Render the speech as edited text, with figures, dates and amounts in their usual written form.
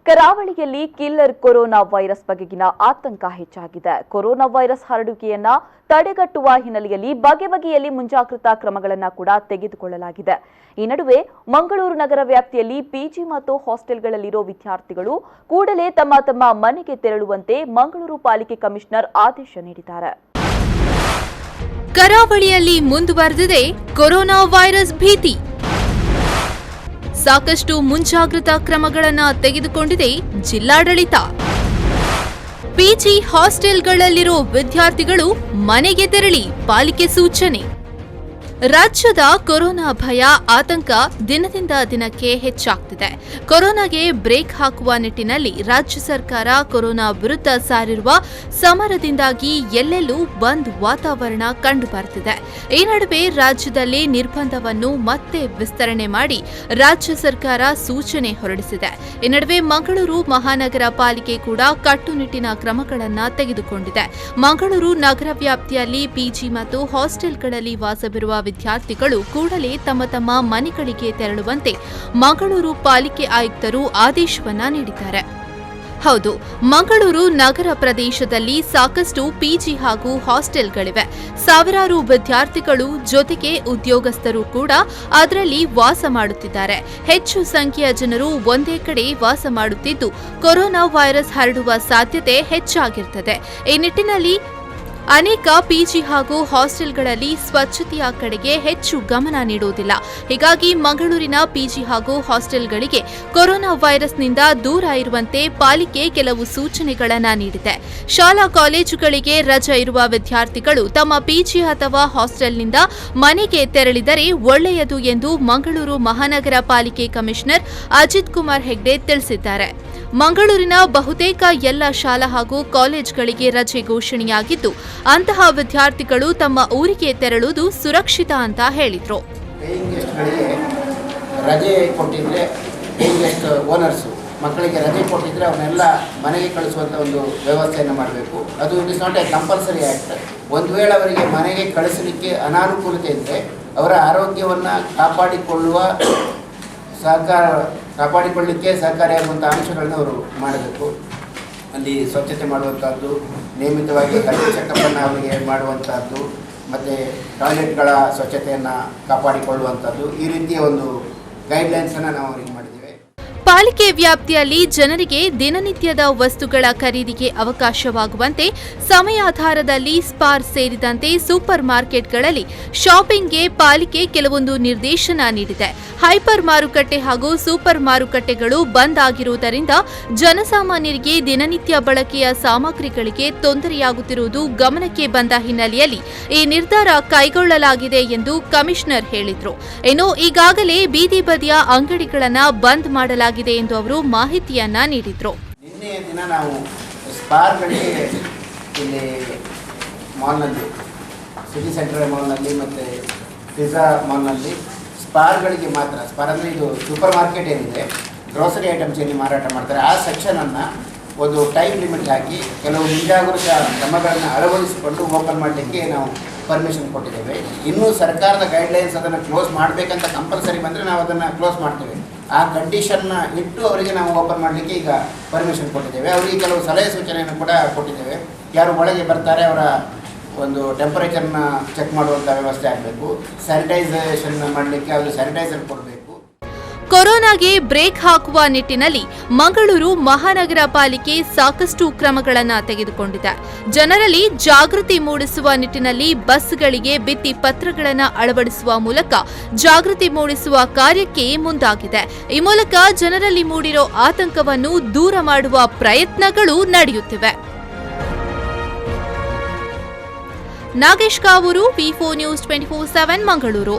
ಕರಾವಳಿಯಲ್ಲಿ killer corona virus ಬಗೆಗಿನ ಆತಂಕ ಹೆಚ್ಚಾಗಿದೆ. ಕೊರೋನಾ ವೈರಸ್ ಹರಡುವಿಕೆಯನ್ನ ತಡೆಗಟ್ಟುವ ಹಿನ್ನೆಲೆಯಲ್ಲಿ ಬಗೆಬಗೆಯಲ್ಲಿ ಮುಂಜಾಗ್ರತಾ ಕ್ರಮಗಳನ್ನು ಕೂಡ ತೆಗೆದುಕೊಳ್ಳಲಾಗಿದೆ. ಈ ನಡುವೆ ಮಂಗಳೂರು ನಗರ ವ್ಯಾಪ್ತಿಯಲ್ಲಿ ಪಿಜಿ ಮತ್ತು ಹಾಸ್ಟೆಲ್ಗಳಲ್ಲಿರೋ ವಿದ್ಯಾರ್ಥಿಗಳು ಕೂಡಲೇ ತಮ್ಮ ಮನೆಗೆ ತೆರಳುವಂತೆ ಮಂಗಳೂರು ಪಾಲಿಕೆ ಕಮಿಷನರ್ ಆದೇಶ ನೀಡಿದ್ದಾರೆ. ಕರಾವಳಿಯಲ್ಲಿ ಮುಂದುವರೆದಿದೆ ಕೊರೋನಾ ವೈರಸ್ ಭೀತಿ. ಸಾಕಷ್ಟು ಮುಂಜಾಗ್ರತಾ ಕ್ರಮಗಳನ್ನು ತೆಗೆದುಕೊಂಡಿದೆ ಜಿಲ್ಲಾಡಳಿತ. ಪಿಜಿ ಹಾಸ್ಟೆಲ್ಗಳಲ್ಲಿರೋ ವಿದ್ಯಾರ್ಥಿಗಳು ಮನೆಗೆ ತೆರಳಿ ಪಾಲಿಕೆ ಸೂಚನೆ. ರಾಜ್ಯದ ಕೊರೋನಾ ಭಯ ಆತಂಕ ದಿನದಿಂದ ದಿನಕ್ಕೆ ಹೆಚ್ಚಾಗ್ತಿದೆ. ಕೊರೋನಾಗೆ ಬ್ರೇಕ್ ಹಾಕುವ ನಿಟ್ಟಿನಲ್ಲಿ ರಾಜ್ಯ ಸರ್ಕಾರ ಕೊರೋನಾ ವಿರುದ್ಧ ಸಾರಿರುವ ಸಮರದಿಂದಾಗಿ ಎಲ್ಲೆಲ್ಲೂ ಬಂದ್ ವಾತಾವರಣ ಕಂಡುಬರುತ್ತಿದೆ. ಈ ನಡುವೆ ರಾಜ್ಯದಲ್ಲಿ ನಿರ್ಬಂಧವನ್ನು ಮತ್ತೆ ವಿಸ್ತರಣೆ ಮಾಡಿ ರಾಜ್ಯ ಸರ್ಕಾರ ಸೂಚನೆ ಹೊರಡಿಸಿದೆ. ಈ ನಡುವೆ ಮಂಗಳೂರು ಮಹಾನಗರ ಪಾಲಿಕೆ ಕೂಡ ಕಟ್ಟುನಿಟ್ಟಿನ ಕ್ರಮಗಳನ್ನು ತೆಗೆದುಕೊಂಡಿದೆ. ಮಂಗಳೂರು ನಗರ ವ್ಯಾಪ್ತಿಯಲ್ಲಿ ಪಿಜಿ ಮತ್ತು ಹಾಸ್ಟೆಲ್ಗಳಲ್ಲಿ ವಾಸವಿರುವ ವಿದ್ಯಾರ್ಥಿಗಳು ಕೂಡಲೇ ತಮ್ಮ ಮನೆಗಳಿಗೆ ತೆರಳುವಂತೆ ಮಂಗಳೂರು ಪಾಲಿಕೆ ಆಯುಕ್ತರು ಆದೇಶವನ್ನ ನೀಡಿದ್ದಾರೆ. ಹೌದು, ಮಂಗಳೂರು ನಗರ ಪ್ರದೇಶದಲ್ಲಿ ಸಾಕಷ್ಟು ಪಿಜಿ ಹಾಗೂ ಹಾಸ್ಟೆಲ್ಗಳಿವೆ. ಸಾವಿರಾರು ವಿದ್ಯಾರ್ಥಿಗಳು ಜೊತೆಗೆ ಉದ್ಯೋಗಸ್ಥರು ಕೂಡ ಅದರಲ್ಲಿ ವಾಸ ಮಾಡುತ್ತಿದ್ದಾರೆ. ಹೆಚ್ಚು ಸಂಖ್ಯೆಯ ಜನರು ಒಂದೇ ಕಡೆ ವಾಸ ಮಾಡುತ್ತಿದ್ದು ಕೊರೋನಾ ವೈರಸ್ ಹರಡುವ ಸಾಧ್ಯತೆ ಹೆಚ್ಚಾಗಿರುತ್ತದೆ. ಈ ನಿಟ್ಟಿನಲ್ಲಿ ಅನೇಕ ಪಿಜಿ ಹಾಗೂ ಹಾಸ್ಟೆಲ್ಗಳಲ್ಲಿ ಸ್ವಚ್ಛತೆಯ ಕಡೆಗೆ ಹೆಚ್ಚು ಗಮನ ನೀಡುವುದಿಲ್ಲ. ಹೀಗಾಗಿ ಮಂಗಳೂರಿನ ಪಿಜಿ ಹಾಗೂ ಹಾಸ್ಟೆಲ್ಗಳಿಗೆ ಕೊರೋನಾ ವೈರಸ್ನಿಂದ ದೂರ ಇರುವಂತೆ ಪಾಲಿಕೆ ಕೆಲವು ಸೂಚನೆಗಳನ್ನು ನೀಡಿದೆ. ಶಾಲಾ ಕಾಲೇಜುಗಳಿಗೆ ರಜೆ ಇರುವ ವಿದ್ಯಾರ್ಥಿಗಳು ತಮ್ಮ ಪಿಜಿ ಅಥವಾ ಹಾಸ್ಟೆಲ್ನಿಂದ ಮನೆಗೆ ತೆರಳಿದರೆ ಒಳ್ಳೆಯದು ಎಂದು ಮಂಗಳೂರು ಮಹಾನಗರ ಪಾಲಿಕೆ ಕಮಿಷನರ್ ಅಜಿತ್ ಕುಮಾರ್ ಹೆಗ್ಡೆ ತಿಳಿಸಿದ್ದಾರೆ. ಮಂಗಳೂರಿನ ಬಹುತೇಕ ಎಲ್ಲ ಶಾಲಾ ಹಾಗೂ ಕಾಲೇಜುಗಳಿಗೆ ರಜೆ ಘೋಷಣೆಯಾಗಿದ್ದು ಅಂತಹ ವಿದ್ಯಾರ್ಥಿಗಳು ತಮ್ಮ ಊರಿಗೆ ತೆರಳುವುದು ಸುರಕ್ಷಿತ ಅಂತ ಹೇಳಿದ್ರು. ರಜೆ ಕೊಟ್ಟಿದ್ರೆ ಓನರ್ಸ್ ಮಕ್ಕಳಿಗೆ ರಜೆ ಕೊಟ್ಟಿದ್ರೆ ಅವನ್ನೆಲ್ಲ ಮನೆಗೆ ಕಳಿಸುವಂಥ ಒಂದು ವ್ಯವಸ್ಥೆಯನ್ನು ಮಾಡಬೇಕು. ಅದು it is not A compulsory act. ಒಂದು ವೇಳೆ ಅವರಿಗೆ ಮನೆಗೆ ಕಳಿಸಲಿಕ್ಕೆ ಅನಾನುಕೂಲತೆ ಇದ್ದರೆ ಅವರ ಆರೋಗ್ಯವನ್ನು ಕಾಪಾಡಿಕೊಳ್ಳಲಿಕ್ಕೆ ಸಹಕಾರಿಯಾಗುವಂಥ ಅಂಶಗಳನ್ನು ಅವರು ಮಾಡಬೇಕು. ಅಲ್ಲಿ ಸ್ವಚ್ಛತೆ ಮಾಡುವಂಥದ್ದು, ನಿಯಮಿತವಾಗಿ ಹೆಲ್ತ್ ಚೆಕಪ್ಪನ್ನು ಅವರಿಗೆ ಮಾಡುವಂಥದ್ದು, ಮತ್ತು ಟಾಯ್ಲೆಟ್ಗಳ ಸ್ವಚ್ಛತೆಯನ್ನು ಕಾಪಾಡಿಕೊಳ್ಳುವಂಥದ್ದು, ಈ ರೀತಿಯ ಒಂದು ಗೈಡ್ಲೈನ್ಸನ್ನು ನಾವು ಅವರಿಗೆ ಮಾಡಿದ್ದೇವೆ. ಪಾಲಿಕೆ ವ್ಯಾಪ್ತಿಯಲ್ಲಿ ಜನರಿಗೆ ದಿನನಿತ್ಯದ ವಸ್ತುಗಳ ಖರೀದಿಗೆ ಅವಕಾಶವಾಗುವಂತೆ ಸಮಯಾಧಾರದಲ್ಲಿ ಸ್ಪಾರ್ ಸೇರಿದಂತೆ ಸೂಪರ್ ಮಾರ್ಕೆಟ್ಗಳಲ್ಲಿ ಶಾಪಿಂಗ್ಗೆ ಪಾಲಿಕೆ ಕೆಲವೊಂದು ನಿರ್ದೇಶನ ನೀಡಿದೆ. ಹೈಪರ್ ಮಾರುಕಟ್ಟೆ ಹಾಗೂ ಸೂಪರ್ ಮಾರುಕಟ್ಟೆಗಳು ಬಂದ್ ಆಗಿರುವುದರಿಂದ ಜನಸಾಮಾನ್ಯರಿಗೆ ದಿನನಿತ್ಯ ಬಳಕೆಯ ಸಾಮಗ್ರಿಗಳಿಗೆ ತೊಂದರೆಯಾಗುತ್ತಿರುವುದು ಗಮನಕ್ಕೆ ಬಂದ ಹಿನ್ನೆಲೆಯಲ್ಲಿ ಈ ನಿರ್ಧಾರ ಕೈಗೊಳ್ಳಲಾಗಿದೆ ಎಂದು ಕಮಿಷನರ್ ಹೇಳಿದರು. ಇನ್ನು ಈಗಾಗಲೇ ಬೀದಿ ಬದಿಯ ಅಂಗಡಿಗಳನ್ನು ಬಂದ್ ಮಾಡಲಾಗಿದೆ ಎಂದು ಅವರು ಮಾಹಿತಿಯನ್ನ ನೀಡಿದರು. ನಿನ್ನೆ ದಿನ ನಾವು ಸ್ಪಾರ್ಗಳಿಗೆ ಇಲ್ಲಿ ಮಾಲ್ನಲ್ಲಿ, ಸಿಟಿ ಸೆಂಟರ್ ಮಾಲ್ನಲ್ಲಿ ಮತ್ತು ಪಿಜ್ಜಾ ಮಾಲ್ನಲ್ಲಿ ಸ್ಪಾರ್ಗಳಿಗೆ ಮಾತ್ರ, ಸ್ಪಾರ್ ಅಂದರೆ ಇದು ಸೂಪರ್ ಮಾರ್ಕೆಟ್ ಏನಿದೆ, ಗ್ರೋಸರಿ ಐಟಮ್ಸ್ ಏನಿ ಮಾರಾಟ ಮಾಡ್ತಾರೆ, ಆ ಸೆಕ್ಷನನ್ನು ಒಂದು ಟೈಮ್ ಲಿಮಿಟ್ ಹಾಕಿ ಕೆಲವು ಮುಂಜಾಗ್ರತಾ ಕ್ರಮಗಳನ್ನು ಅಳವಡಿಸಿಕೊಂಡು ಓಪನ್ ಮಾಡಲಿಕ್ಕೆ ನಾವು ಪರ್ಮಿಷನ್ ಕೊಟ್ಟಿದ್ದೇವೆ. ಇನ್ನೂ ಸರ್ಕಾರದ ಗೈಡ್ಲೈನ್ಸ್ ಅದನ್ನು ಕ್ಲೋಸ್ ಮಾಡಬೇಕಂತ ಕಂಪಲ್ಸರಿ ಬಂದರೆ ನಾವು ಅದನ್ನು ಕ್ಲೋಸ್ ಮಾಡ್ತೇವೆ. ಆ ಕಂಡೀಷನ್ನ ಇಟ್ಟು ಅವರಿಗೆ ನಾವು ಓಪನ್ ಮಾಡಲಿಕ್ಕೆ ಈಗ ಪರ್ಮಿಷನ್ ಕೊಟ್ಟಿದ್ದೇವೆ. ಅವರಿಗೆ ಕೆಲವು ಸಲಹೆ ಸೂಚನೆಯನ್ನು ಕೂಡ ಕೊಟ್ಟಿದ್ದೇವೆ. ಯಾರು ಒಳಗೆ ಬರ್ತಾರೆ ಅವರ ಒಂದು ಟೆಂಪರೇಚರ್ನ ಚೆಕ್ ಮಾಡುವಂಥ ವ್ಯವಸ್ಥೆ ಆಗಬೇಕು. ಸ್ಯಾನಿಟೈಸೇಷನ್ ಮಾಡಲಿಕ್ಕೆ ಅವರು ಸ್ಯಾನಿಟೈಸರ್ ಕೊಡಬೇಕು. ಕೊರೋನಾಗೆ ಬ್ರೇಕ್ ಹಾಕುವ ನಿಟ್ಟಿನಲ್ಲಿ ಮಂಗಳೂರು ಮಹಾನಗರ ಪಾಲಿಕೆ ಸಾಕಷ್ಟು ಕ್ರಮಗಳನ್ನು ತೆಗೆದುಕೊಂಡಿದೆ. ಜನರಲ್ಲಿ ಜಾಗೃತಿ ಮೂಡಿಸುವ ನಿಟ್ಟಿನಲ್ಲಿ ಬಸ್ಗಳಿಗೆ ಭಿತ್ತಿ ಪತ್ರಗಳನ್ನು ಅಳವಡಿಸುವ ಮೂಲಕ ಜಾಗೃತಿ ಮೂಡಿಸುವ ಕಾರ್ಯಕ್ಕೆ ಮುಂದಾಗಿದೆ. ಈ ಮೂಲಕ ಜನರಲ್ಲಿ ಮೂಡಿರೋ ಆತಂಕವನ್ನು ದೂರ ಮಾಡುವ ಪ್ರಯತ್ನಗಳು ನಡೆಯುತ್ತಿವೆ. ನಾಗೇಶ್ ಕಾವೂರು, ವಿ4 ನ್ಯೂಸ್ 24/7 ಮಂಗಳೂರು.